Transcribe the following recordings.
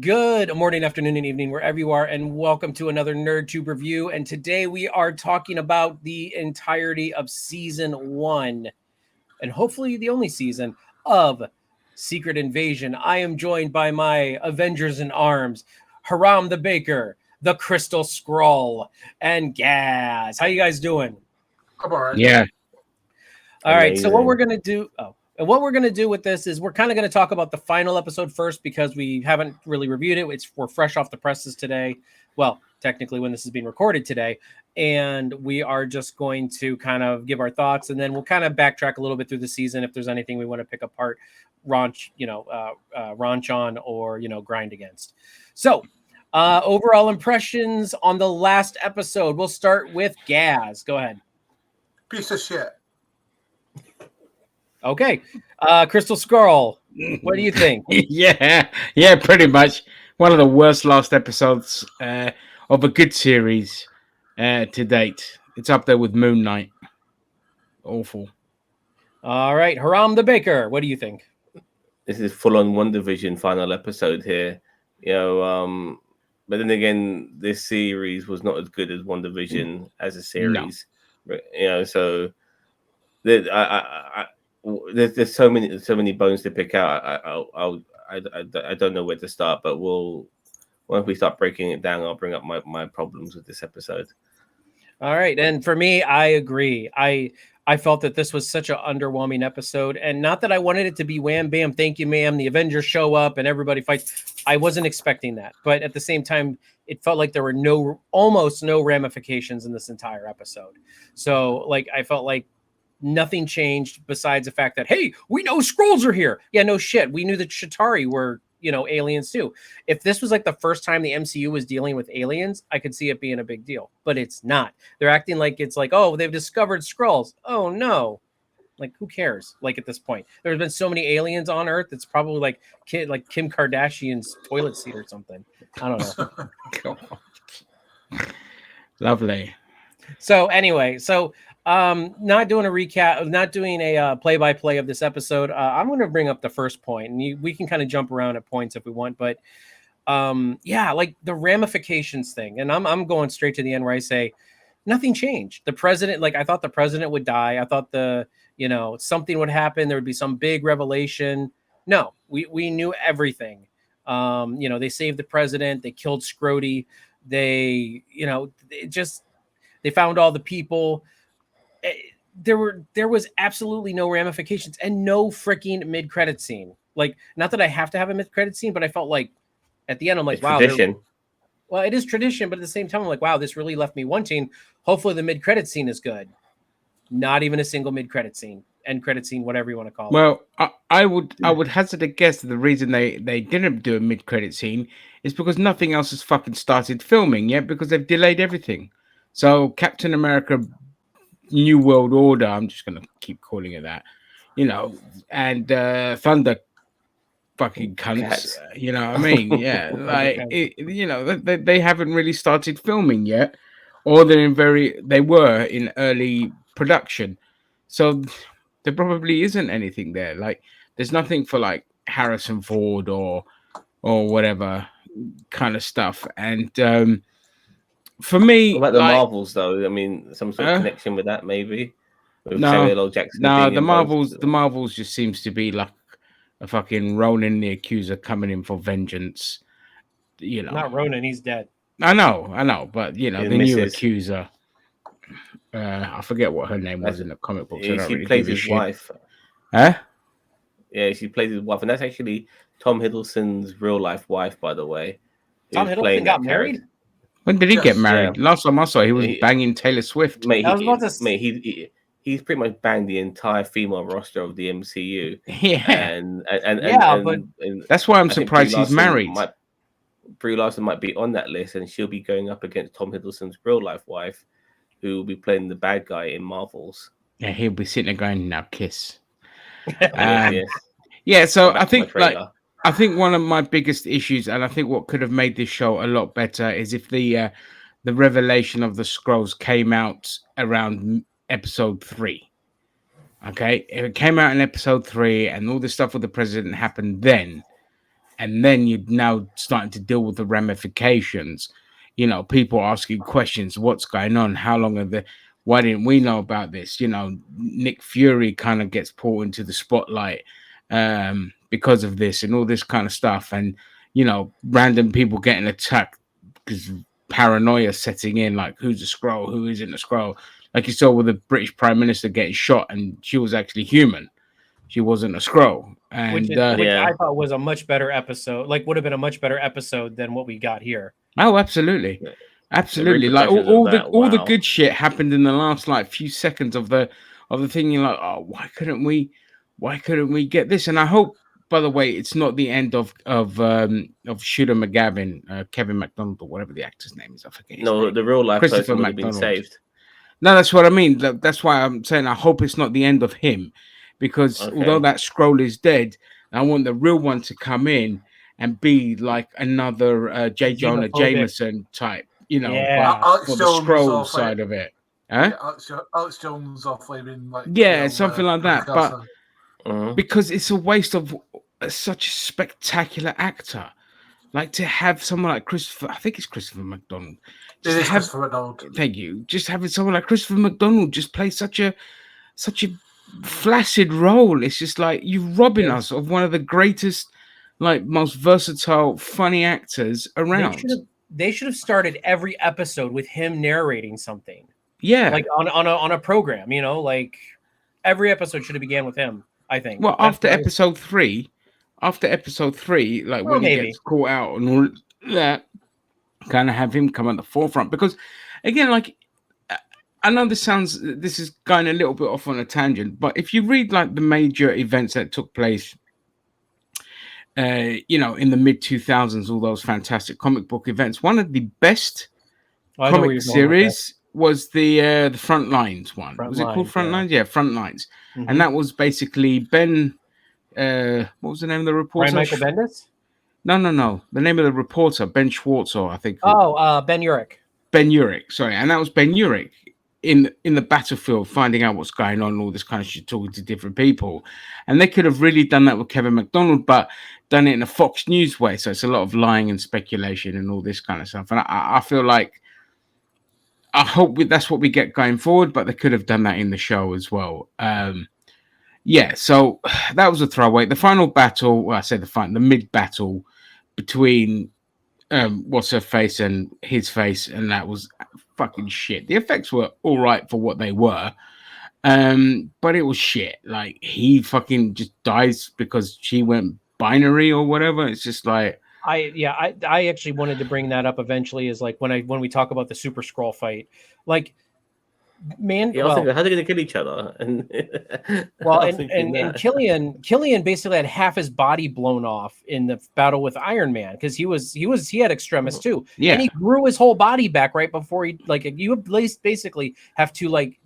Good morning, afternoon, and evening, wherever you are, and welcome to another NerdTube review. And today we are talking about the entirety of season 1, and hopefully the only season of Secret Invasion. I am joined by my Avengers in Arms, Haram the Baker, the Crystal Scroll, and Gaz. How you guys doing? I'm all right. Yeah. All right, so what we're Amazing. going to do and what we're going to do with this is we're kind of going to talk about the final episode first because we haven't really reviewed it. We're fresh off the presses today. Well, technically when this is being recorded today, and we are just going to kind of give our thoughts, and then we'll kind of backtrack a little bit through the season if there's anything we want to pick apart, raunch on, or grind against. So, overall impressions on the last episode. We'll start with Gaz. Go ahead. Piece of shit. Okay. Crystal Skull, what do you think? yeah, pretty much. One of the worst last episodes of a good series to date. It's up there with Moon Knight. Awful. All right. Haram the Baker, what do you think? This is full on WandaVision final episode here. But then again, this series was not as good as WandaVision as a series. No. So there's so many bones to pick out. I don't know where to start, but once we start breaking it down, I'll bring up my problems with this episode. All right, and for me, I agree. I felt that this was such an underwhelming episode, and not that I wanted it to be wham bam, thank you, ma'am. The Avengers show up and everybody fights. I wasn't expecting that, but at the same time, it felt like there were almost no ramifications in this entire episode. So, I felt like nothing changed besides the fact that, hey, we know Skrulls are here. Yeah, no shit. We knew that Chitauri were, aliens too. If this was like the first time the MCU was dealing with aliens, I could see it being a big deal, but it's not. They're acting like it's like, oh, they've discovered Skrulls. Oh no. Like, who cares? Like, at this point, there's been so many aliens on Earth. It's probably like Kim Kardashian's toilet seat or something. I don't know. Lovely. So anyway, not doing a recap, not doing a play-by-play of this episode. I'm going to bring up the first point, and we can kind of jump around at points if we want. But like the ramifications thing, and I'm going straight to the end where I say nothing changed. The president, I thought the president would die. I thought something would happen. There would be some big revelation. No, we knew everything. They saved the president. They killed Scrody. They found all the people. There was absolutely no ramifications and no freaking mid-credit scene. Like, not that I have to have a mid-credit scene, but I felt like at the end, I'm like, it's wow. Tradition. Well, it is tradition, but at the same time, I'm like, wow, this really left me wanting. Hopefully the mid-credit scene is good. Not even a single mid-credit scene, end credit scene, whatever you want to call it. Well, I would hazard a guess that the reason they didn't do a mid-credit scene is because nothing else has fucking started filming yet, because they've delayed everything. So Captain America New World Order, I'm just going to keep calling it that, and Thunder fucking cunts, you know what I mean? Yeah, they haven't really started filming yet, or they were in early production. So there probably isn't anything there. Like, there's nothing for like Harrison Ford or whatever kind of stuff. And for me, what about the Marvels though? I mean, some sort of connection with that, maybe. With Samuel L. Jackson. No, the Marvels just seems to be like a fucking Ronan the Accuser coming in for vengeance. Not Ronan, he's dead. I know, but the new Accuser. I forget what her name was in the comic books. She plays his wife. Huh? Yeah, she plays his wife, and that's actually Tom Hiddleston's real life wife, by the way. Tom Hiddleston got married? When did he get married? Yeah. Last time I saw, he was banging Taylor Swift. Mate, he's pretty much banged the entire female roster of the MCU. Yeah, and that's why I'm surprised he's married. Brie Larson might be on that list, and she'll be going up against Tom Hiddleston's real life wife, who will be playing the bad guy in Marvels. Yeah, he'll be sitting there going, "Now kiss." Yeah, so I think one of my biggest issues, and I think what could have made this show a lot better, is if the revelation of the Skrulls came out around episode 3. Okay, if it came out in episode 3, and all this stuff with the president happened then, and then you're now starting to deal with the ramifications. You know, people asking questions, what's going on? How long are the why didn't we know about this? You know, Nick Fury kind of gets pulled into the spotlight because of this and all this kind of stuff. And, you know, random people getting attacked because paranoia setting in, like who's a Skrull, who isn't a Skrull. Like you saw with the British Prime Minister getting shot and she was actually human. She wasn't a Skrull. And which I thought was a much better episode. Like would have been a much better episode than what we got here. Oh, absolutely. Absolutely. Like all the good shit happened in the last like few seconds of the thing. You're like, oh, why couldn't we get this? And I hope, by the way, it's not the end of Shooter McGavin, Kevin McDonald, or whatever the actor's name is. I forget his name. The real life person would have been saved. No, that's what I mean. That's why I'm saying I hope it's not the end of him, because although that Skrull is dead, I want the real one to come in and be like another J. Jonah Jameson type, you know, for the Skrull side of it. Huh? Yeah, Alex Jones off flaming like something like that. But because it's a waste of such a spectacular actor, like to have someone like Christopher. I think it's Christopher McDonald. Christopher McDonald. Thank you. Just having someone like Christopher McDonald just play such a flaccid role. It's just like you're robbing us of one of the greatest, like most versatile, funny actors around. They should have started every episode with him narrating something. Yeah, like on a program, you know, like every episode should have began with him. I think. Well, after episode 3, like when he gets caught out and all that, kind of have him come at the forefront. Because again, like I know this is going a little bit off on a tangent, but if you read like the major events that took place, you know, in the mid 2000s, all those fantastic comic book events, one of the best comic series was the Front Lines one. Was it called Front Lines? Yeah, Front Lines. Mm-hmm. And that was basically Ben. What was the name of the reporter? Michael Bendis? No. The name of the reporter, Ben Schwartz, I think. Ben Urich. Ben Urich, sorry. And that was Ben Urich in the battlefield, finding out what's going on, all this kind of shit, talking to different people. And they could have really done that with Kevin McDonald, but done it in a Fox News way. So it's a lot of lying and speculation and all this kind of stuff. And I feel like, I hope that's what we get going forward, but they could have done that in the show as well. So that was a throwaway. The final battle, the mid battle between what's her face and his face, and that was fucking shit. The effects were all right for what they were, but it was shit. Like he fucking just dies because she went binary or whatever. It's just like. I actually wanted to bring that up eventually, is like when we talk about the Super Skrull fight, like man, how are they gonna kill each other? And and Killian basically had half his body blown off in the battle with Iron Man, because he had extremis too. Yeah, and he grew his whole body back right before he, like, you basically have to like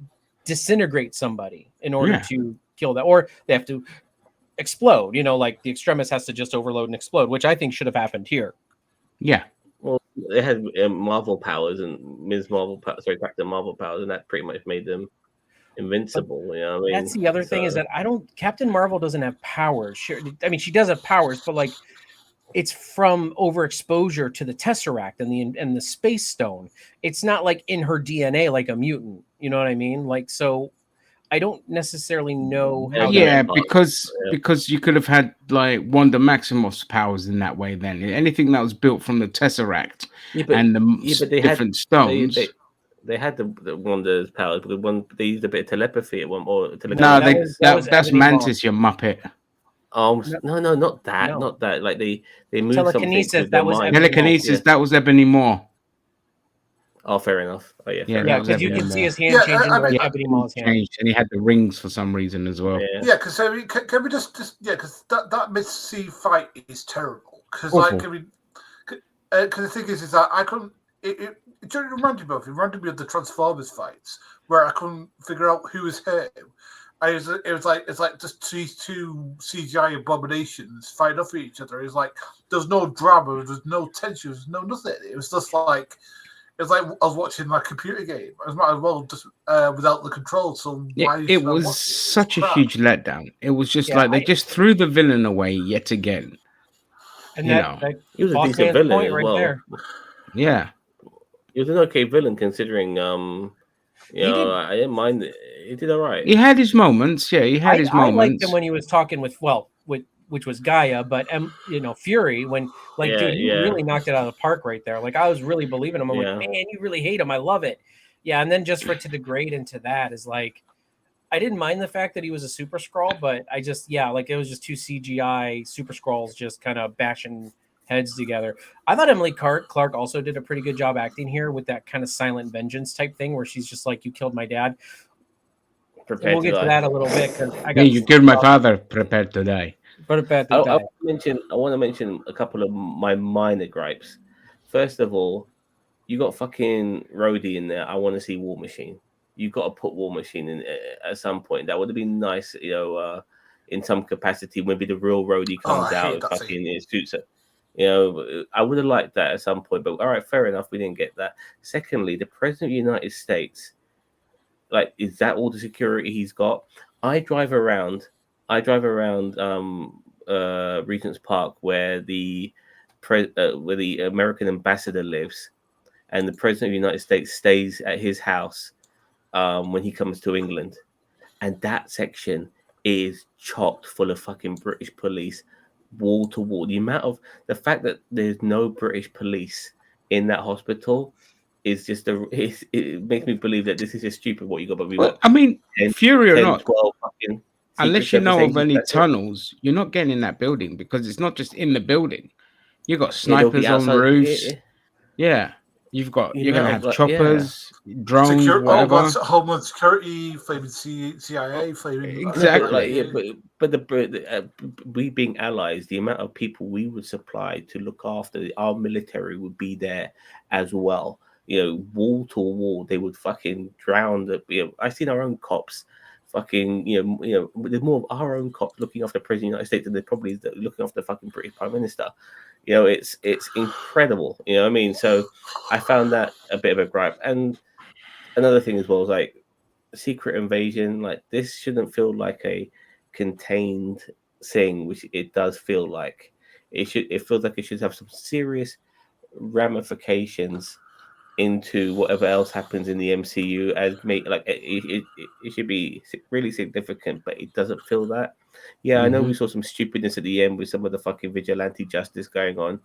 disintegrate somebody in order to kill that, or they have to explode, you know, like the extremis has to just overload and explode, which I think should have happened here. Yeah. Well, they had Marvel powers and Captain Marvel powers, and that pretty much made them invincible. You know what I mean? That's the other thing, is that Captain Marvel doesn't have powers. I mean, she does have powers, but like it's from overexposure to the Tesseract and the Space Stone. It's not like in her DNA like a mutant. You know what I mean? Like, so I don't necessarily know how. Yeah, because you could have had like Wanda Maximoff's powers in that way. Then anything that was built from the Tesseract and the different stones. They had the Wanda's powers, but they used a bit of telepathy at one point. That's Mantis, you muppet. No, not that. No. Not that. Like they moved telekinesis. Something That was telekinesis. That was Ebony Moore. Oh, fair enough. Oh, yeah, because you can see his hand changing. Ebony Moore's hand changed, and he had the rings for some reason as well. Yeah, because can we just because that mid-sea fight is terrible. Because the thing is that I couldn't. It reminded me of the Transformers fights where I couldn't figure out who was him. It's like just these two CGI abominations fighting off each other. It's like there's no drama, there's no tension, there's no nothing. It was just like. It's like I was watching my computer game. I might as well just without the controls. So it was such a huge letdown. It was just like they just threw the villain away yet again. And You that, know. that He was a boss decent man's villain point as right well. there. Yeah. He was an okay villain considering. He did. I didn't mind. He did all right. He had his moments. Yeah, he had his I liked him moments. when he was talking with which was Gaia, but Fury, when like, Yeah, dude, he yeah, really knocked it out of the park right there. Like, I was really believing him. I'm like, yeah. man, you really hate him. I love it. Yeah, and then just for it to degrade into that is like, I didn't mind the fact that he was a super scroll, but I just, like, it was just two CGI super scrolls just kind of bashing heads together. I thought Emily Clark also did a pretty good job acting here with that kind of silent vengeance type thing where she's just like, you killed my dad. And Prepared we'll to get to die. that a little bit because I Yeah, got you killed my father, prepared to die. prepared I to die. want to mention a couple of my minor gripes. First of all, you got fucking Rhodey in there. I want to see War Machine. You got to put War Machine in at some point. That would have been nice, in some capacity. Maybe the real Rhodey comes I out hate and that fucking scene. it suits it. I would have liked that at some point. But all right, fair enough. We didn't get that. Secondly, the President of the United States, like, is that all the security he's got? I drive around Regent's Park where the American ambassador lives, and the President of the United States stays at his house when he comes to England, and that section is chocked full of fucking British police, wall to wall. The fact that there's no British police in that hospital is just it makes me believe that this is just stupid. What you got, but we Well, got I mean, 10, Fury or 10 not, 12 fucking Secret unless you Service know of agents. any That's it. tunnels, you're not getting in that building because it's not just in the building. You got Yeah, they'll be snipers on outside. roofs. Yeah, you're The gonna amount have of yeah. choppers, drones, whatever. Homeland Security, flaming CIA, flaming No, but Exactly. we being allies, the amount of people we would supply to look after our military would be there as well. Wall to wall, they would fucking drown the. I've seen our own cops, fucking. There's more of our own cops looking after the President of the United States than they probably is looking after the fucking British Prime Minister. It's incredible. You know what I mean? So I found that a bit of a gripe. And another thing as well is like Secret Invasion. Like, this shouldn't feel like a contained thing, which it does feel like. It feels like it should have some serious ramifications into whatever else happens in the MCU. It should be really significant, but it doesn't feel that. Yeah, I know we saw some stupidness at the end with some of the fucking vigilante justice going on,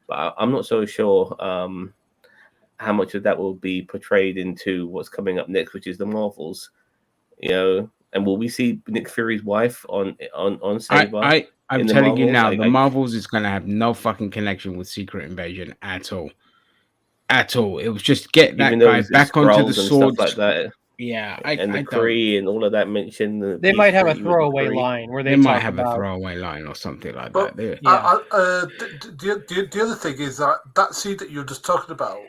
but I'm not so sure how much of that will be portrayed into what's coming up next, which is the Marvels. And will we see Nick Fury's wife on Saber? I'm in the telling you Marvels? now, the Marvels is gonna have no fucking connection with Secret Invasion at all. At all. It was just get that even though guy it's back onto the Skrulls and swords. stuff like that, Yeah, and the I don't. Kree and all of that mentioned. They might have a throwaway line where They they might talk have a about. throwaway line or something like But that. Yeah. the other thing is that scene that you're just talking about.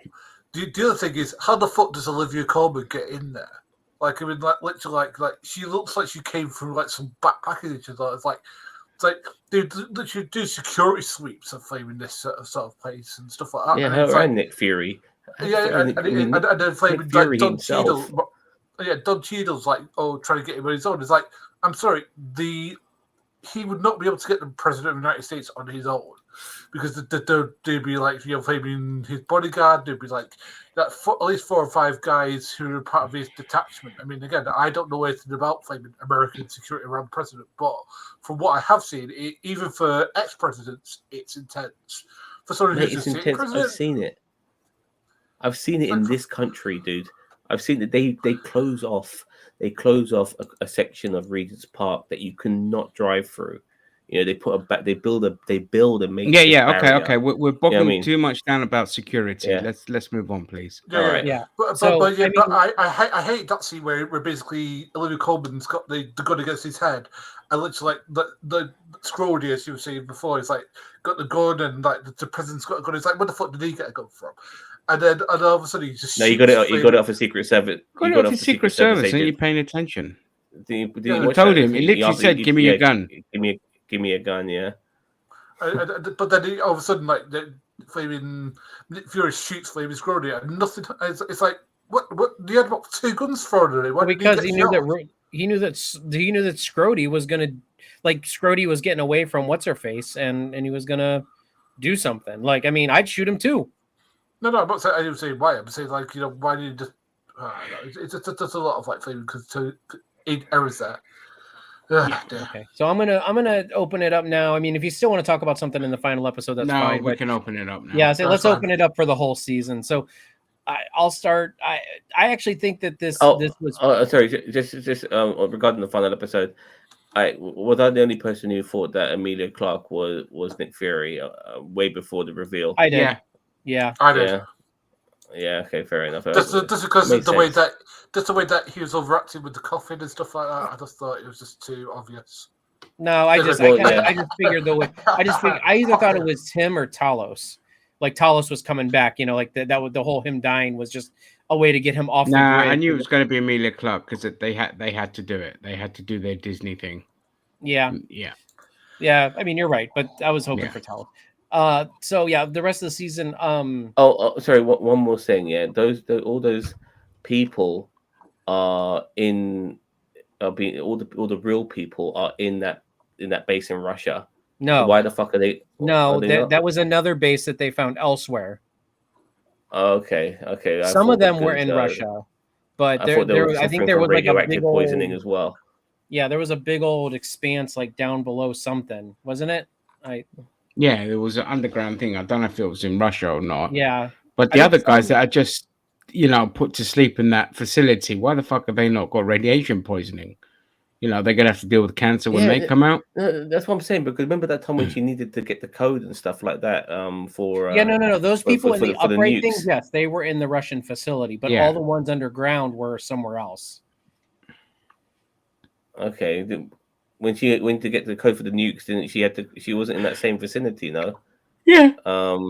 The other thing is, how the fuck does Olivia Colman get in there? Like, I mean, like literally, like she looks like she came through like some backpacking. It's like they literally do security sweeps of flaming this sort of place and stuff like that. Yeah, and her it's and Nick Fury. and then flaming Fury like Don himself. Cheadle. Yeah, Don Cheadle's like, trying to get him on his own. It's like, I'm sorry, he would not be able to get the President of the United States on his own because there'd be like, flaming his bodyguard. There'd be like at least 4 or 5 guys who are part of his detachment. I mean, again, I don't know anything about flaming American security around the president, but from what I have seen, even for ex-presidents, it's intense. For someone who's It's a intense. president, I've seen it. I've seen it in this country, dude. I've seen that they close off a section of Regent's Park that you cannot drive through. They build a make. Okay. We're bogging too much down about security. Yeah. Let's move on, please. Yeah. But I hate that scene where basically Olivia Colman's got the gun against his head, and literally like the Scrody, as you were saying before, he's like got the gun, and like the president's got a gun. It's like, where the fuck did he get a gun from? And then all of a sudden he just you got it off a Secret Service. Got it off a Secret Service, and you're paying attention. He told him. He literally said, "Give me a gun." Give me a gun. Yeah. But then all of a sudden, like the flaming Nick Fury shoots flaming Scrody, and nothing. It's like, what? He had about 2 guns thrown at him. Well, because he knew that Scrody was gonna, like, Scrody was getting away from what's her face, and he was gonna do something. Like, I mean, I'd shoot him too. No, I'm not saying. I didn't say why. I'm saying like why did you just? It's just a lot of like flavor because errors there. Yeah. Okay. So I'm gonna open it up now. I mean, if you still want to talk about something in the final episode, that's fine. we But can open it up now. yeah, so That's let's fine. open it up for the whole season. So I'll start. I actually think that this was. Sorry, just regarding the final episode, was I the only person who thought that Amelia Clark was Nick Fury way before the reveal? I did. Yeah. I did. Yeah. Okay, fair enough. Just because of Makes the way sense. that he was overacting with the coffin and stuff like that, I just thought it was just too obvious. No, I just figured the way I either thought it was him or Talos. Like Talos was coming back, like that was the whole him dying was just a way to get him off the grid. I knew it was going to be Amelia Clark because they had to do it. They had to do their Disney thing. Yeah. I mean, you're right, but I was hoping for Talos. So yeah, the rest of the season. Sorry. One more thing. Yeah, all those people are in. Being all the real people are in that base in Russia. No. So why the fuck are they? No, that was another base that they found elsewhere. Okay. Some of them were in Russia, but I think there was like a big poisoning as well. Yeah, there was a big old expanse like down below something, wasn't it? Yeah, there was an underground thing. I don't know if it was in Russia or not. Yeah, but the other guys that are just put to sleep in that facility, why the fuck have they not got radiation poisoning? They're gonna have to deal with cancer when they come out. That's what I'm saying. Because remember that time when she needed to get the code and stuff like that. For no. Those people in the upright things, yes, they were in the Russian facility, but all the ones underground were somewhere else. Okay, when she went to get the code for the nukes, didn't she had to? She wasn't in that same vicinity, no. Yeah.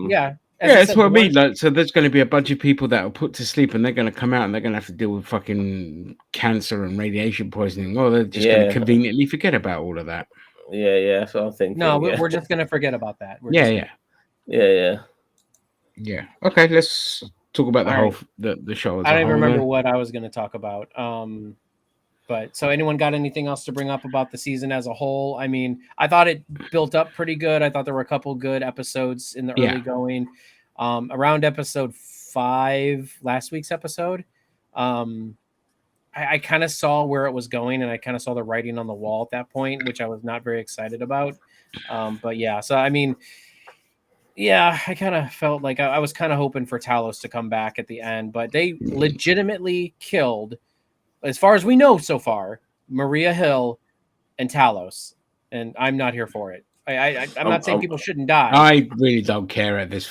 Yeah. That's what I mean. Like, so there's going to be a bunch of people that are put to sleep, and they're going to come out, and they're going to have to deal with fucking cancer and radiation poisoning. Or they're just going to conveniently forget about all of that. Yeah, that's what I'm thinking. No, we're just going to forget about that. Yeah. Okay, let's talk about the show. I don't even remember what I was going to talk about. But so anyone got anything else to bring up about the season as a whole? I mean, I thought it built up pretty good. I thought there were a couple good episodes in the early going. Around episode 5, last week's episode, I kind of saw where it was going, and I kind of saw the writing on the wall at that point, which I was not very excited about. But yeah, so I mean, yeah, I kind of felt like I was kind of hoping for Talos to come back at the end, but they legitimately killed, as far as we know so far, Maria Hill and Talos, and I'm not here for it. I'm not saying people shouldn't die. I really don't care at this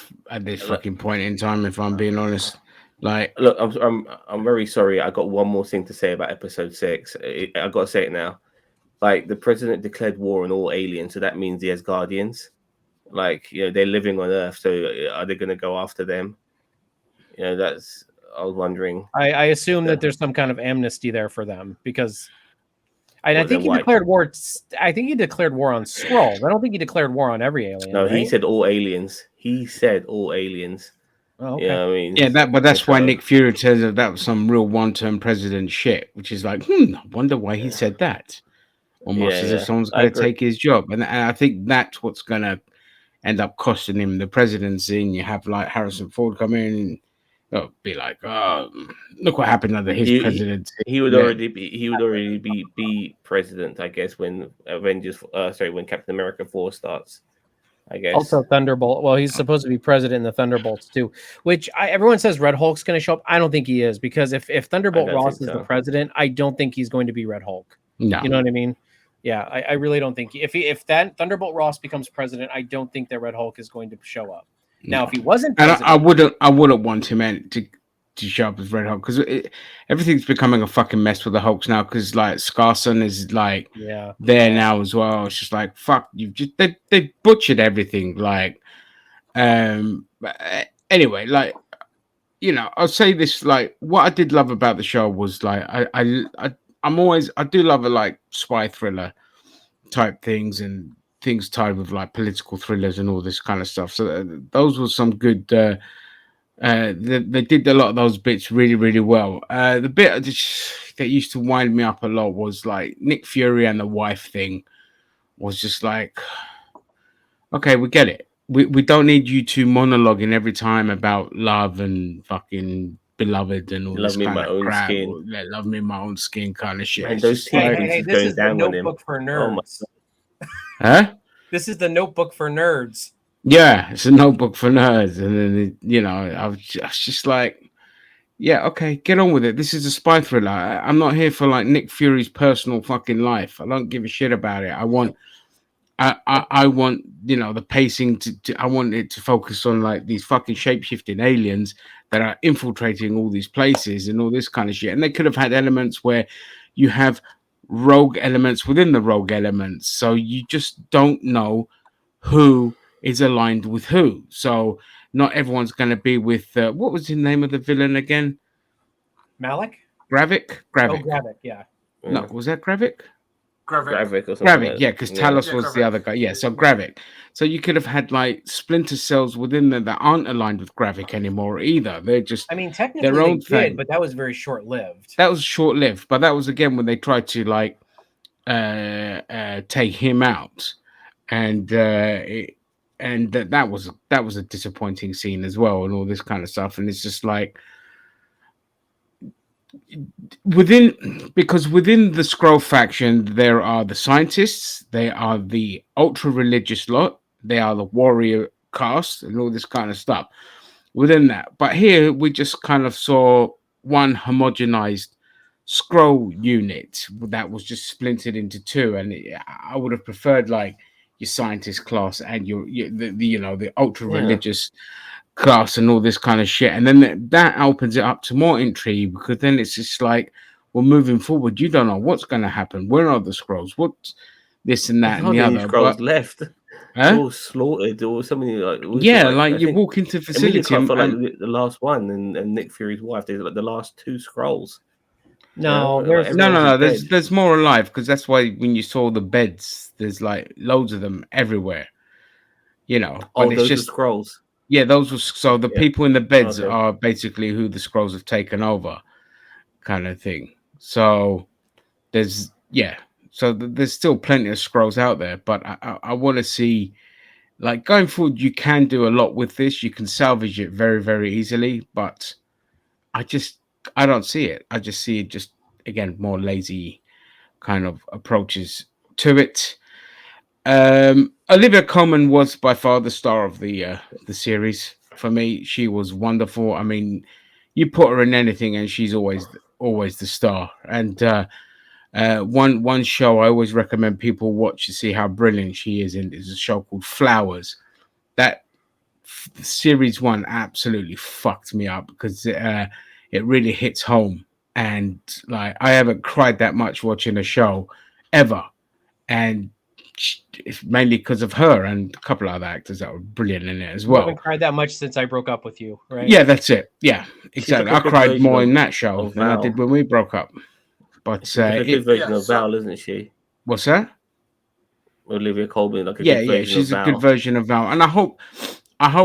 fucking point in time, if I'm being honest. Like, look, I'm very sorry. I got one more thing to say about episode 6. I got to say it now. Like, the president declared war on all aliens, so that means he has guardians. Like, they're living on Earth, so are they going to go after them? That's. I was wondering. I assume that there's some kind of amnesty there for them because I think he declared war. I think he declared war on Skrulls. I don't think he declared war on every alien. No, right? He said all aliens. Oh, okay. I mean, that's why Nick Fury says that was some real one-term president shit, which is like, I wonder why he said that. Almost as if someone's going to take his job, and I think that's what's going to end up costing him the presidency. And you have like Harrison Ford come in. Be like, look what happened under his presidency. He would already be president, I guess, when when Captain America 4 starts. I guess. Also Thunderbolt. Well, he's supposed to be president in the Thunderbolts too, which everyone says Red Hulk's going to show up. I don't think he is, because if Thunderbolt Ross is the president, I don't think he's going to be Red Hulk. No, you know what I mean? Yeah, I really don't think if that Thunderbolt Ross becomes president, I don't think that Red Hulk is going to show up. Now, if he wasn't president, and I wouldn't want him to show up as Red Hulk, because everything's becoming a fucking mess with the Hulks now. Because like Scarson is like there now as well. It's just like, fuck, they butchered everything. Like, but anyway, like, I'll say this, like, what I did love about the show was like I do love a like spy thriller type things and things tied with like political thrillers and all this kind of stuff. So those were some good. They did a lot of those bits really, really well. The bit that used to wind me up a lot was like Nick Fury and the wife thing. Was just like, okay, we get it. we don't need you to monologuing every time about love and fucking beloved and all You this love me in kind my of own crap. skin. Or, love me in my own skin kind of shit. Man, It's those just like, sequences This going is the down on him. notebook for Oh my nerds. huh? This is the notebook for nerds. Yeah, it's a notebook for nerds, and then I was just like, yeah, okay, get on with it. This is a spy thriller. I'm not here for like Nick Fury's personal fucking life. I don't give a shit about it. I want the pacing to I want it to focus on like these fucking shape-shifting aliens that are infiltrating all these places and all this kind of shit. And they could have had elements where you have rogue elements within the rogue elements, so you just don't know who is aligned with who. So not everyone's going to be with what was the name of the villain again? Malik? Gravik. Oh, Gravik, yeah. No, was that Gravik? Gravik. Gravik or something. Gravik, yeah, because Talos was the Gravik. other guy. Yeah, so Gravik. So you could have had like splinter cells within there that aren't aligned with Gravik anymore either. They're just I mean, technically their own they did, thing. but that was very short-lived. That was short lived, but that was again when they tried to like take him out, and that was a disappointing scene as well, and all this kind of stuff. And it's just like within the Skrull faction, there are the scientists, they are the ultra religious lot, they are the warrior caste, and all this kind of stuff within that. But here we just kind of saw one homogenized Skrull unit that was just splintered into two, and I would have preferred like your scientist class and the ultra religious class and all this kind of shit. And then that opens it up to more intrigue, because then it's just like, well, moving forward, you don't know what's going to happen. Where are the Skrulls? What's this and that There's and the hardly any other? Skrulls But left. huh? All slaughtered, or something like. Yeah, like I you think walk into Emilia facility Clarke for like the last one, and Nick Fury's wife. They're like the last two Skrulls. No, Like there's everyone else no. is dead. There's more alive, because that's why when you saw the beds, there's like loads of them everywhere. But Oh, it's those just are Skrulls. yeah, those were so the Yeah. people in the beds Okay. are basically who the Skrulls have taken over, kind of thing. So there's there's still plenty of Skrulls out there, but I want to see, like, going forward, you can do a lot with this. You can salvage it very, very easily, but I don't see it. I just see it just again more lazy kind of approaches to it. Olivia Colman was by far the star of the series for me. She was wonderful. I mean, you put her in anything, and she's always the star. And one show I always recommend people watch to see how brilliant she is in is a show called Flowers. That series one absolutely fucked me up, because it really hits home. And like, I haven't cried that much watching a show ever, and it's mainly because of her and a couple of other actors that were brilliant in it as You well. haven't cried that much since I broke up with you, right? Yeah, that's it. Yeah, She's like exactly. a I good cried version more of- in that show of than I did Val. when we broke up. But She's like a good version Yeah, of so- Val, isn't she? what's that? Olivia Colman, like a Yeah, good version she's of a Val. good version of Val, and I hope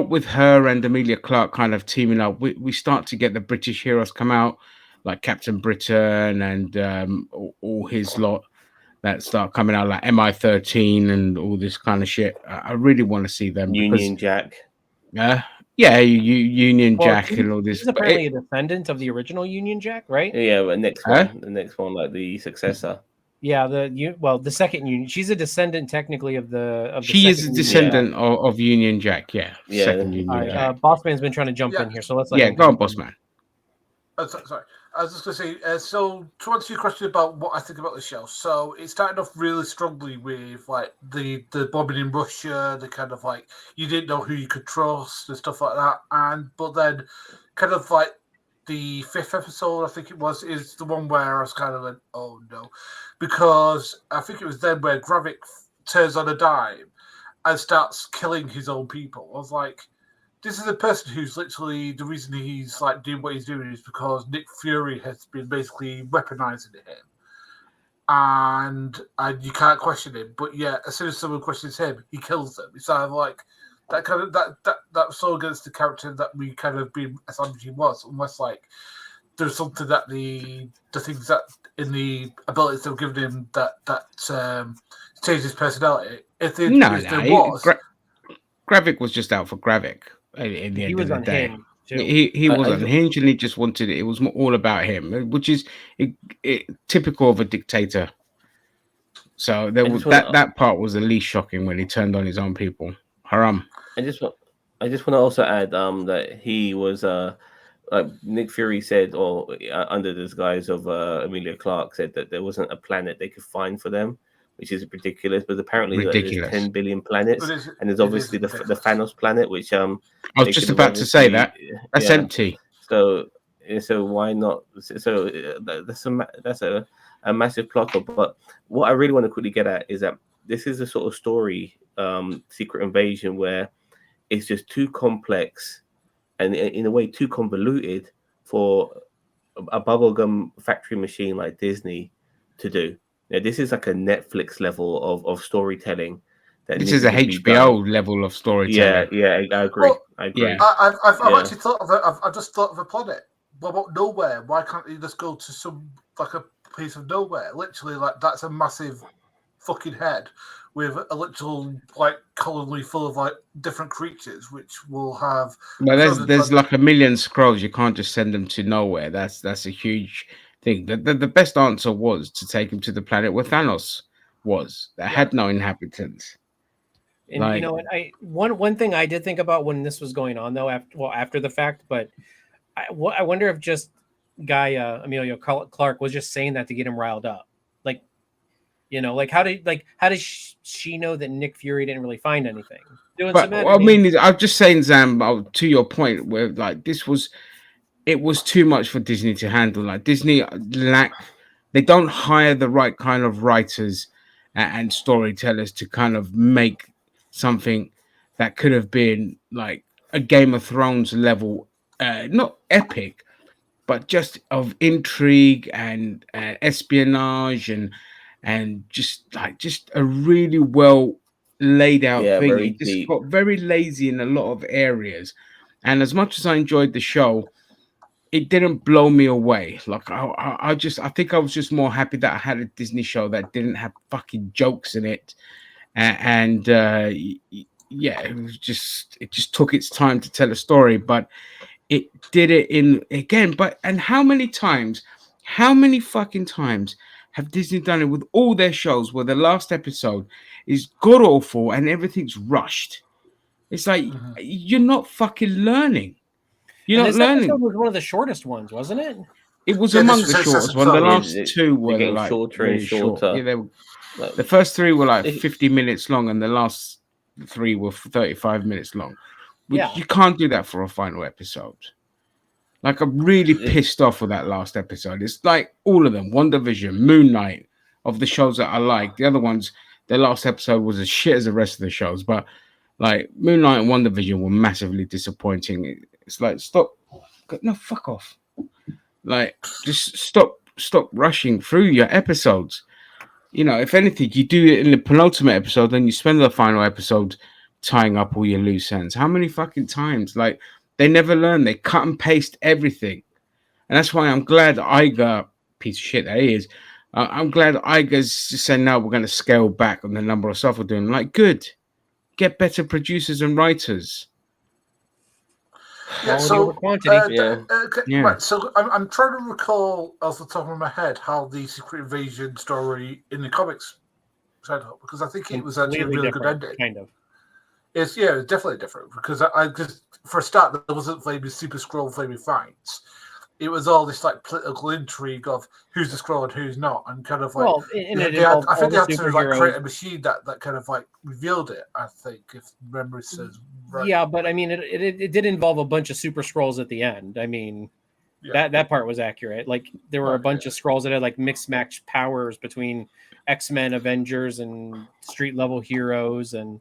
with her and Emilia Clarke kind of teaming up, we start to get the British heroes come out, like Captain Britain and all his lot that start coming out, like MI13 and all this kind of shit. I really want to see them, Union Jack. because Union Well, Jack and all this. He's apparently a descendant of the original Union Jack, right? Yeah, but next Huh? one, the next one, like the successor. Yeah, the second Union. She's a descendant technically of the. She is a second Union descendant Jack. of Union Jack. Yeah, Yeah. second All Union right, Jack. Bossman's been trying to jump Yeah. in here, so let's let Yeah, him go on, jump in. boss man. Sorry. I was just going to say, so to answer your question about what I think about the show, so it started off really strongly with like the bombing in Russia, the kind of like you didn't know who you could trust and stuff like that, but then kind of like the fifth episode, I think it was, is the one where I was kind of like, oh no, because I think it was then where Gravik turns on a dime and starts killing his own people. I was like, this is a person who's literally the reason he's like doing what he's doing is because Nick Fury has been basically weaponizing him, and you can't question him. But yeah, as soon as someone questions him, he kills them. It's kind of like that kind of that so against the character that we kind of been established he was, unless like there's something that the things that in the abilities they've given him that changed his personality. If there was. Gravik was just out for Gravik in the He end was of the day. unhinged too. He was I unhinged, and he just wanted it. It was all about him, which is typical of a dictator. So there I was just want to that part was the least shocking when he turned on his own people. Haram. I just want I just want to also add that he was Nick Fury said, or under the disguise of Emilia Clarke, said that there wasn't a planet they could find for them, which is ridiculous. But apparently, like, there's Ridiculous. 10 billion planets, and there's It is obviously the ridiculous. Thanos planet, which I was they just could have about to say obviously, that. That's yeah. empty. So why not? That's a massive plot hole. But what I really want to quickly get at is that this is a sort of story, Secret Invasion, where it's just too complex and in a way too convoluted for a bubblegum factory machine like Disney to do. Now, this is like a Netflix level of storytelling that This is a needed to be done. HBO level of Yeah, storytelling. yeah, I agree. Well, I agree. Yeah. I've Yeah. actually thought of it. I've just thought of a planet. What about nowhere? Why can't you just go to some like a piece of nowhere? Literally, like that's a massive fucking head with a literal like colony full of like different creatures, which will have. Well, I'm sure there's like a million scrolls. You can't just send them to nowhere. That's a huge thing. The best answer was to take him to the planet where Thanos was, that had no inhabitants. And you know what? One thing I did think about when this was going on, though, after the fact, but I wonder if just Emilia Clarke was just saying that to get him riled up, like, like how does she know that Nick Fury didn't really find anything? But what I mean is, I'm just saying, Zam, to your point, where like it was too much for Disney to handle. Like Disney they don't hire the right kind of writers and storytellers to kind of make something that could have been like a Game of Thrones level, not epic, but just of intrigue and espionage and just a really well laid out thing. very It just deep. got very lazy in a lot of areas. And as much as I enjoyed the show, it didn't blow me away. Like I think I was just more happy that I had a Disney show that didn't have fucking jokes in it, and yeah, it just took its time to tell a story, but it did it in again. But and how many fucking times have Disney done it with all their shows where the last episode is god awful and everything's rushed? It's like you're not fucking learning. You're not this learning. episode was one of the shortest ones, wasn't it? It was Yeah, among this the was shortest excessive one. The time. last two were getting like shorter really and shorter. short. Yeah, they were, Like, the first three were like it- 50 minutes long, and the last three were 35 minutes long. Which Yeah. you can't do that for a final episode. Like I'm really pissed off with that last episode. It's like all of them: WandaVision, Moon Knight, of the shows that I like. The other ones, their last episode was as shit as the rest of the shows. But like Moon Knight and WandaVision were massively disappointing. It's like stop, no, fuck off. Like just stop rushing through your episodes. If anything, you do it in the penultimate episode, then you spend the final episode tying up all your loose ends. How many fucking times? Like they never learn. They cut and paste everything, and that's why I'm glad Iger, piece of shit that he is. I'm glad Iger's just saying now we're going to scale back on the number of stuff we're doing. Like, good, get better producers and writers. Yeah, Quality over quantity. Yeah. Right, so I'm trying to recall off the top of my head how the Secret Invasion story in the comics set up, because I think it was actually a really good ending. Kind of. It's definitely different because I just for a start there wasn't flaming super scroll flaming fights. It was all this like political intrigue of who's the scroll and who's not, and kind of like Well, I think they had to like create a machine that kind of like revealed it. I think if memory serves right. Yeah, but I mean, it did involve a bunch of super scrolls at the end. I mean, that part was accurate. Like there were a bunch of scrolls that had like mixed match powers between X-Men, Avengers, and street level heroes, and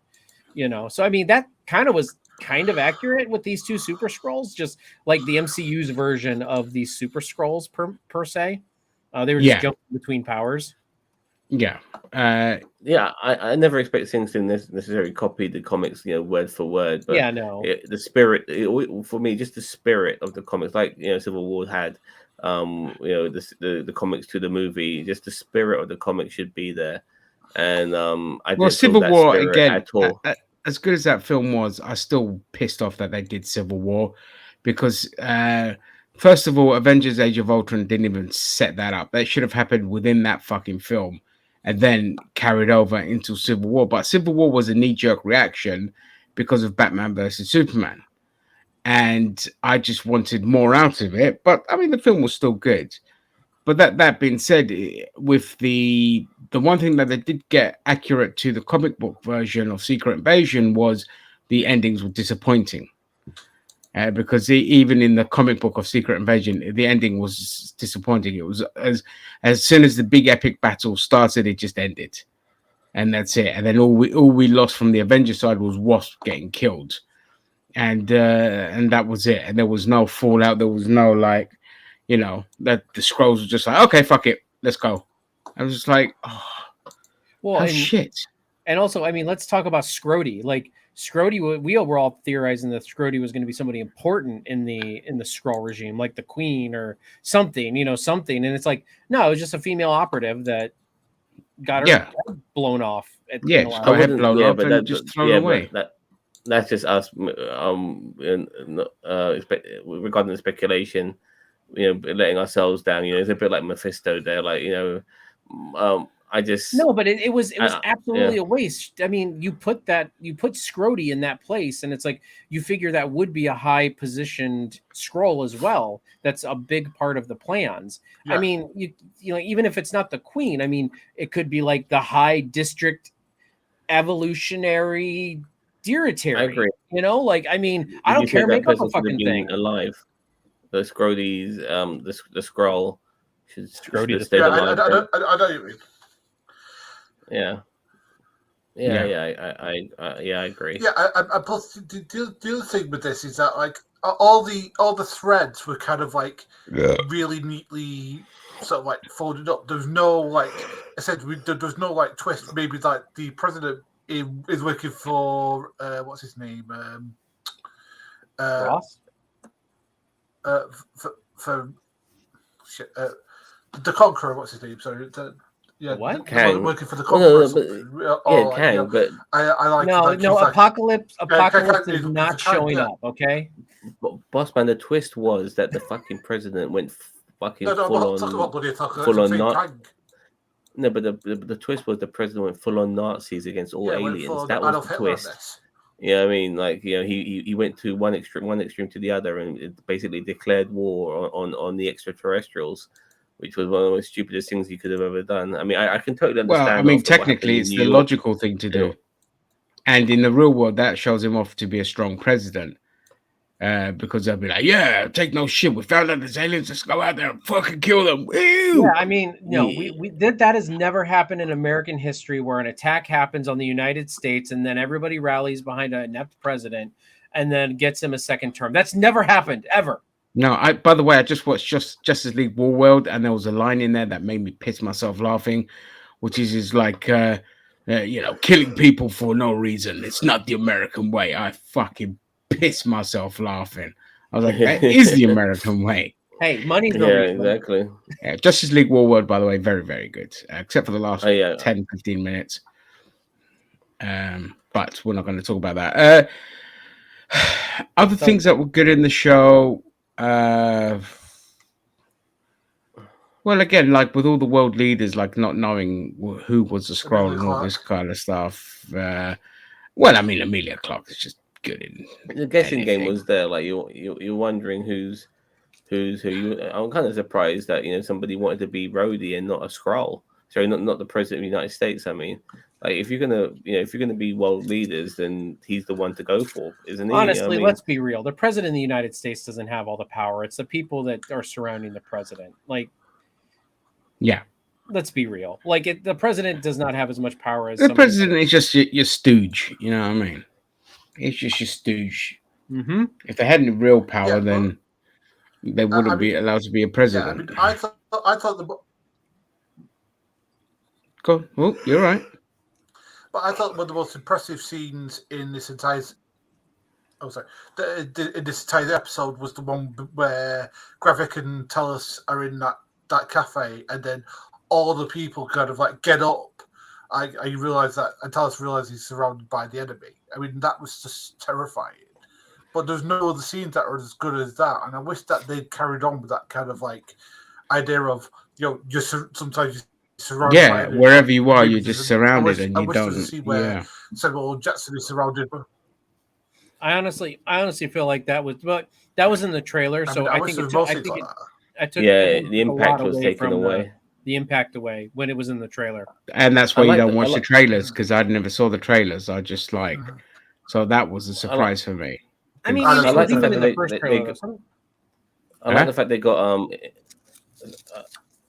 so I mean that kind of accurate with these two super scrolls, just like the MCU's version of these super scrolls per se. They were just jumping between powers. Yeah. I never expect things to necessarily copy the comics, word for word. But the spirit, for me, just the spirit of the comics, like Civil War had, the comics to the movie, just the spirit of the comic should be there. And I didn't Civil feel that War spirit again at all. as good as that film was, I still pissed off that they did Civil War because first of all, Avengers: Age of Ultron didn't even set that up. That should have happened within that fucking film and then carried over into Civil War. But Civil War was a knee-jerk reaction because of Batman versus Superman. And I just wanted more out of it. But I mean, the film was still good. But that being said, with the one thing that they did get accurate to the comic book version of Secret Invasion was the endings were disappointing. Because even in the comic book of Secret Invasion, the ending was disappointing. It was as soon as the big epic battle started, it just ended, and that's it. And then all we lost from the Avengers side was Wasp getting killed, and that was it. And there was no fallout. There was no like, that the Skrulls were just like, okay, fuck it, let's go. I was just like, oh, well, shit. And also, I mean, let's talk about Scrody. Like Scrody, we were all theorizing that Scrody was going to be somebody important in the Skrull regime, like the Queen or something, something. And it's like, no, it was just a female operative that got her head blown off. Got her head blown off and just thrown away. That's just us, regarding the speculation, letting ourselves down. It's a bit like Mephisto there, like I just but it was absolutely a waste. I mean, you put Scrody in that place, and it's like you figure that would be a high positioned Skrull as well. That's a big part of the plans. Yeah. I mean, even if it's not the Queen, I mean, it could be like the High District Evolutionary Dietary. I agree. I mean, I don't care. Make up a fucking thing. Alive, the Scrody's, the Skrull should Scrody stay alive. I know what you mean. Yeah, I agree. Yeah, I plus the other thing with this is that like all the threads were kind of like really neatly sort of like folded up. There's no like I said, there's no like twist. Maybe like the president is working for what's his name? Ross. For shit, the Conqueror. What's his name? Sorry. What? Kang. Working for the Conqueror. Kang, but I like Apocalypse is not showing up. Okay, Boss Man. The twist was that the fucking president went fucking full on Nazi. No, but the twist was the president went full on Nazis against all aliens. That was the twist. Yeah, I mean, like he went to one extreme to the other, and it basically declared war on the extraterrestrials, which was one of the most stupidest things he could have ever done. I mean, I can totally understand. Well, I mean, technically, it's the logical thing to do. And in the real world, that shows him off to be a strong president. Because they'll be like, yeah, take no shit. We found out there's aliens. Let's go out there and fucking kill them. Woo! Yeah, I mean, no, that has never happened in American history where an attack happens on the United States and then everybody rallies behind an inept president and then gets him a second term. That's never happened, ever. No, by the way, I just watched Justice League Warworld, and there was a line in there that made me piss myself laughing, which is like, killing people for no reason. It's not the American way. I fucking piss myself laughing. I was like, that is the American way. Hey, money's no reason. Exactly. Yeah, Justice League Warworld, by the way, very, very good, except for the last 10, 15 minutes. But we're not going to talk about that. Other things that were good in the show. Well, again, like with all the world leaders, like not knowing who was the Skrull and all this kind of stuff. Well, I mean, Emilia Clarke is just good in the guessing game was there. Like you're wondering who's who. I'm kind of surprised that somebody wanted to be Rhodey and not a Skrull. Sorry, not the president of the United States. I mean, like if you're gonna be world leaders, then he's the one to go for, isn't he? Honestly, let's be real. The president of the United States doesn't have all the power. It's the people that are surrounding the president. Like, yeah, let's be real. Like, the president does not have as much power as the president is just your stooge. You know what I mean? It's just your stooge. Mm-hmm. If they had any real power, then they wouldn't be allowed to be a president. Yeah, I thought the. Go. Oh, you're right. But I thought one of the most impressive scenes in this entire in this entire episode was the one where Gravik and Tellus are in that cafe, and then all the people kind of like get up You realise that, and Talos realises he's surrounded by the enemy. I mean, that was just terrifying. But there's no other scenes that are as good as that, and I wish that they'd carried on with that kind of like idea of just sometimes you surrounded by enemies. Wherever you are, Maybe you're just surrounded, and you wish there's a don't. scene where Samuel Jackson is surrounded. I honestly feel like that was, but that was in the trailer, so I think it took the impact was taken away. The impact away when it was in the trailer, and that's why you don't watch the trailers, because I never saw the trailers. I just so that was a surprise for me. I mean, I like the fact that I like the fact they got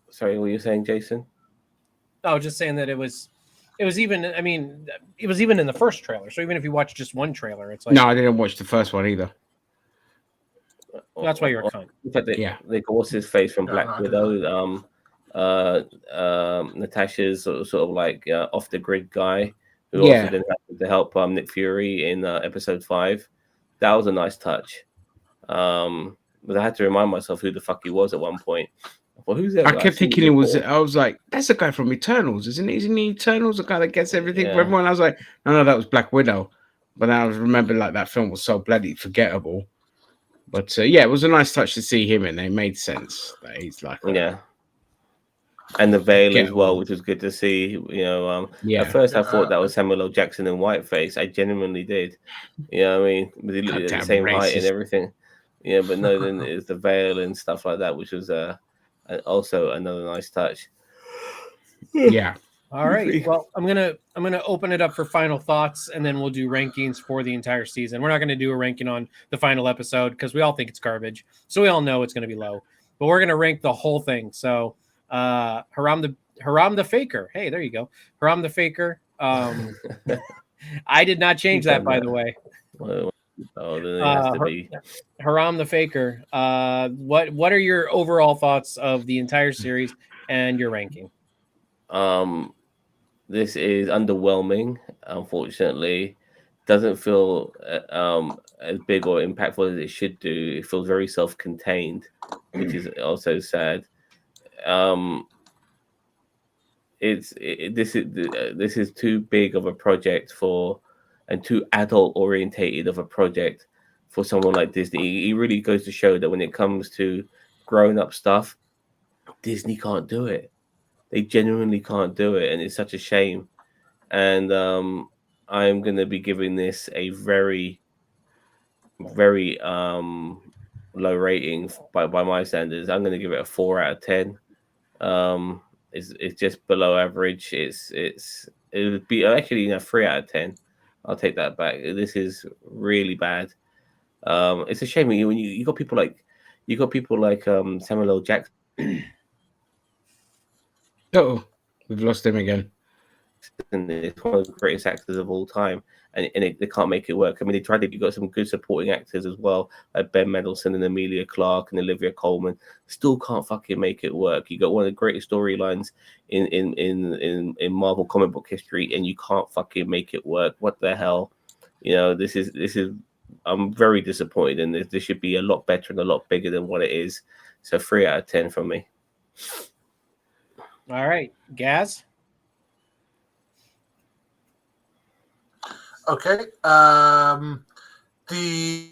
sorry, what were you saying, Jason? I was just saying that it was even. I mean, it was even in the first trailer. So even if you watch just one trailer, it's like no, I didn't watch the first one either. That's why you're a cunt. In fact, they got what's his face from Black Widow. Natasha's sort of like off the grid guy who also then happened to help Nick Fury in episode 5. That was a nice touch. But I had to remind myself who the fuck he was at one point. Well, who's that? I kept thinking it was. I was like, "That's a guy from Eternals, isn't he? Isn't he Eternals? The guy that gets everything for everyone." I was like, "No, that was Black Widow." But then I remember like that film was so bloody forgettable. But it was a nice touch to see him, and it made sense that he's like, and the veil as well, which was good to see. At first I thought that was Samuel L. Jackson in whiteface. I genuinely did. You know what I mean? But he looked at the same height and everything. Yeah, but no, then it's the veil and stuff like that, which was also another nice touch. Yeah. All right. Well, I'm gonna open it up for final thoughts, and then we'll do rankings for the entire season. We're not gonna do a ranking on the final episode because we all think it's garbage, so we all know it's gonna be low. But we're gonna rank the whole thing. So, Haram the Faker. Hey, there you go, Haram the Faker. I did not change that, by the way. Oh, then it has to be Haram the Faker. What are your overall thoughts of the entire series and your ranking? This is underwhelming. Unfortunately, doesn't feel as big or impactful as it should do. It feels very self-contained, which is also sad. This is too big of a project and too adult orientated of a project for someone like Disney. It really goes to show that when it comes to grown up stuff, Disney can't do it. They genuinely can't do it, and it's such a shame. And I'm going to be giving this a very, very low rating by my standards. I'm going to give it a 4 out of 10. It's just below average. It would be actually 3 out of 10. I'll take that back. This is really bad. It's a shame when you got people like Samuel L. Jackson. Oh, we've lost him again. It's one of the greatest actors of all time, and they can't make it work. I mean, they tried it. You got some good supporting actors as well, like Ben Mendelsohn and Emilia Clarke and Olivia Colman. Still can't fucking make it work. You got one of the greatest storylines in Marvel comic book history, and you can't fucking make it work. What the hell? This is. I'm very disappointed in this. This should be a lot better and a lot bigger than what it is. So 3 out of 10 from me. All right, Gaz. Okay. The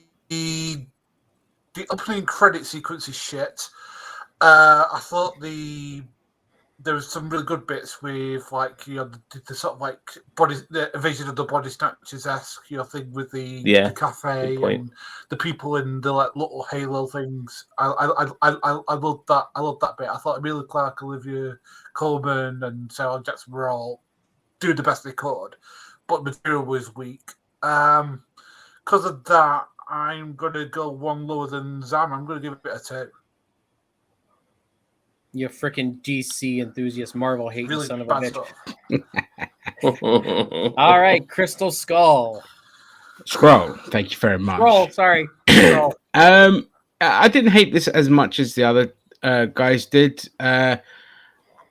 opening credit sequence is shit. I thought there was some really good bits with the sort of like the invasion of the body snatchers-esque thing with the cafe and the people in the little halo things. I loved that. I loved that bit. I thought Emilia Clarke, Olivia Colman, and Sarah Jackson were all doing the best they could, but the material was weak. Because of that, I'm gonna go one lower than Zam. I'm gonna give it a 2. You freaking DC enthusiast, Marvel hating really son of a bitch. All right, Crystal Skull. Scroll. Thank you very much. Scroll. Sorry. Scroll. I didn't hate this as much as the other guys did.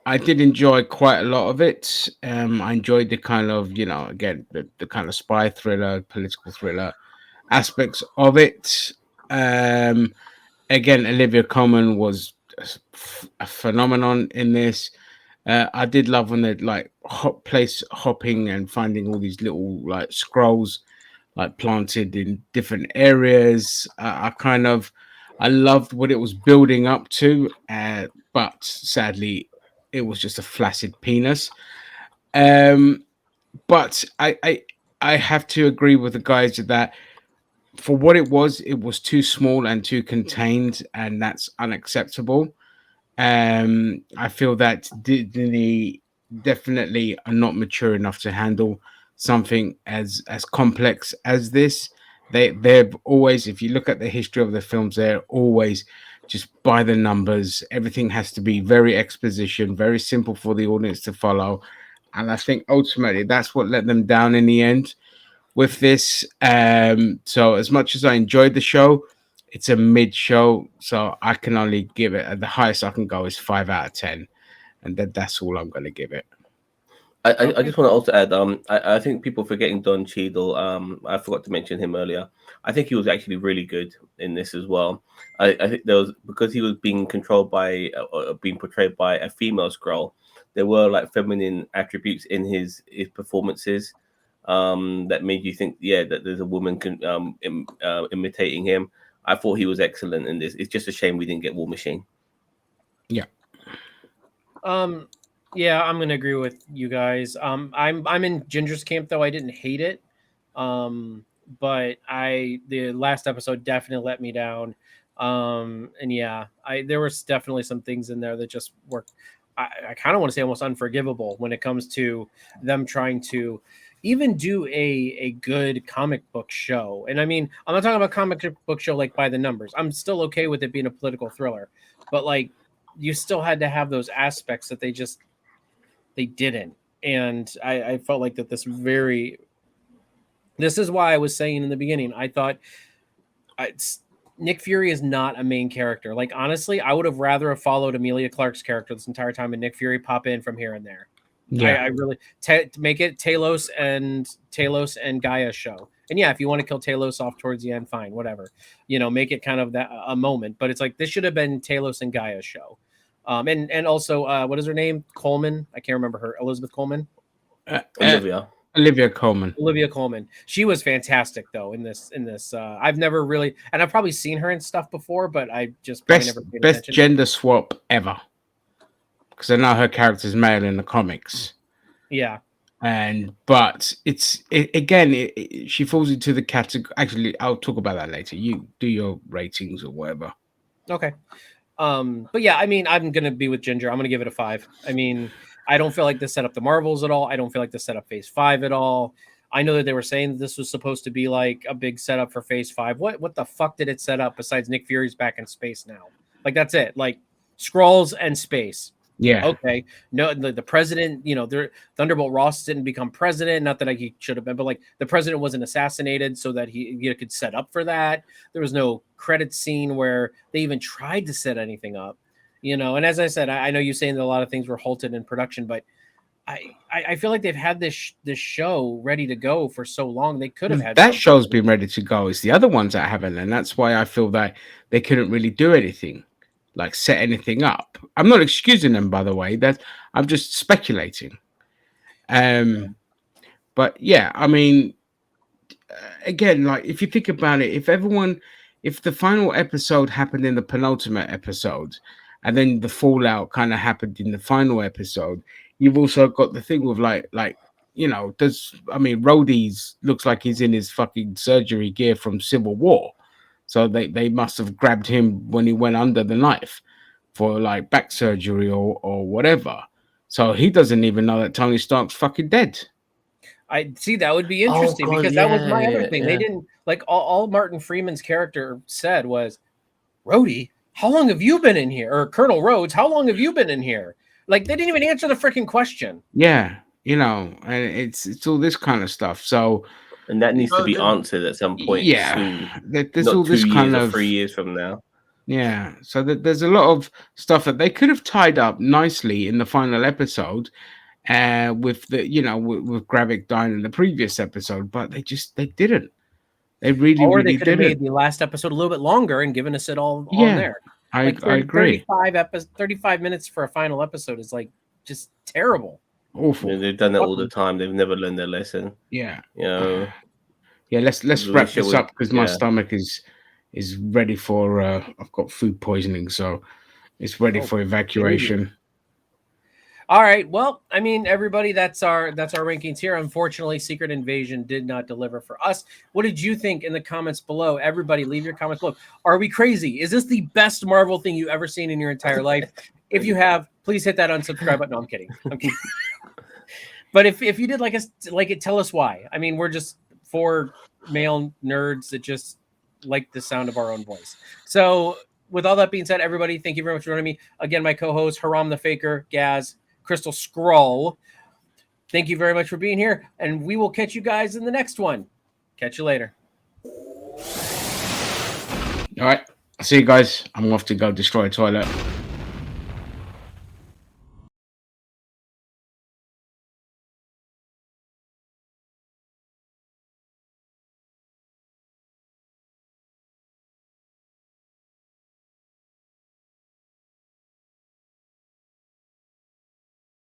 I did enjoy quite a lot of it. I enjoyed the kind of, again, the kind of spy thriller, political thriller aspects of it. Again, Olivia Colman was a phenomenon in this. I did love when they're like place hopping and finding all these little like scrolls like planted in different areas. I loved what it was building up to, but sadly, it was just a flaccid penis. Um, but I have to agree with the guys that for what it was too small and too contained, and that's unacceptable. I feel that Disney definitely are not mature enough to handle something as complex as this. They've always, if you look at the history of the films, they're always just by the numbers. Everything has to be very exposition, very simple for the audience to follow. And I think ultimately that's what let them down in the end with this. So as much as I enjoyed the show, it's a mid show, so I can only give it the highest I can go is 5 out of 10, and that's all I'm going to give it. I just want to also add, I think people forgetting Don Cheadle. I forgot to mention him earlier. I think he was actually really good in this as well. I think there was, because he was being controlled by, being portrayed by a female Skrull. There were like feminine attributes in his performances, that made you think, yeah, that there's a woman imitating him. I thought he was excellent in this. It's just a shame we didn't get War Machine. Yeah. Yeah, I'm gonna agree with you guys. I'm in Ginger's camp though. I didn't hate it, but the last episode definitely let me down. And yeah, there was definitely some things in there that just were, I kind of want to say almost unforgivable when it comes to them trying to even do a good comic book show. And I mean, I'm not talking about comic book show like by the numbers. I'm still okay with it being a political thriller, but like you still had to have those aspects that they didn't. And I felt like that this is why I was saying in the beginning, I thought Nick Fury is not a main character. Like, honestly, I would have rather have followed Emilia Clarke's character this entire time and Nick Fury pop in from here and there. Yeah, I really make it Talos and Gaia show. And yeah, if you want to kill Talos off towards the end, fine, whatever. Make it kind of that a moment. But it's like this should have been Talos and Gaia show. And also, what is her name? Coleman. I can't remember her. Elizabeth Coleman. Olivia Colman. Olivia Colman. She was fantastic though in this. I've never really, and I've probably seen her in stuff before, but I just best gender swap ever. Because I know her character's male in the comics. Yeah. But she falls into the category. Actually, I'll talk about that later. You do your ratings or whatever. Okay. But yeah, I mean, I'm gonna be with Ginger. I'm gonna give it a 5. I mean, I don't feel like this set up the Marvels at all. I don't feel like this set up Phase 5 at all. I know that they were saying that this was supposed to be like a big setup for Phase 5. What the fuck did it set up besides Nick Fury's back in space now? Like that's it. Like Skrulls and space. Yeah. Okay. No, the president, Thunderbolt Ross didn't become president. Not that he should have been, but like the president wasn't assassinated so that he could set up for that. There was no credit scene where they even tried to set anything up, And as I said, I know you're saying that a lot of things were halted in production, but I feel like they've had this show ready to go for so long. They could have had that show's been ready to go. It's the other ones that haven't, and that's why I feel that they couldn't really do anything. Like set anything up. I'm not excusing them, by the way. I'm just speculating. But yeah, I mean, again, like if you think about it, if the final episode happened in the penultimate episode, and then the fallout kind of happened in the final episode, you've also got the thing with Rhodey's looks like he's in his fucking surgery gear from Civil War. So they must have grabbed him when he went under the knife for like back surgery or whatever. So he doesn't even know that Tony Stark's fucking dead. I see that would be interesting because that was my other thing. Yeah. They didn't like all Martin Freeman's character said was, Rhodey, how long have you been in here? Or Colonel Rhodes, how long have you been in here? Like they didn't even answer the freaking question. Yeah, and it's all this kind of stuff. So. And that needs to be answered at some point. Yeah, soon. There's Not all this 2 kind years of or 3 years from now. Yeah, so there's a lot of stuff that they could have tied up nicely in the final episode, with with Gravik dying in the previous episode, but they didn't. They really, or really they could have didn't. made the last episode a little bit longer and given us it all on there. I agree. 35 minutes for a final episode is like just terrible. Awful. They've done that all the time. They've never learned their lesson. Yeah. You know. Yeah. Let's We wrap wish it this would- up because my yeah. stomach is ready for. I've got food poisoning, so it's ready for evacuation. All right. Well, I mean, everybody, that's our rankings here. Unfortunately, Secret Invasion did not deliver for us. What did you think in the comments below? Everybody, leave your comments below. Are we crazy? Is this the best Marvel thing you ever seen in your entire life? If you have, please hit that unsubscribe button. No, I'm kidding. I'm kidding. But if you did like it, tell us why. I mean, we're just 4 male nerds that just like the sound of our own voice. So with all that being said, everybody, thank you very much for joining me. Again, my co-host, Haram the Faker, Gaz, Crystal Scroll. Thank you very much for being here, and we will catch you guys in the next one. Catch you later. All right. I'll see you guys. I'm off to go destroy a toilet.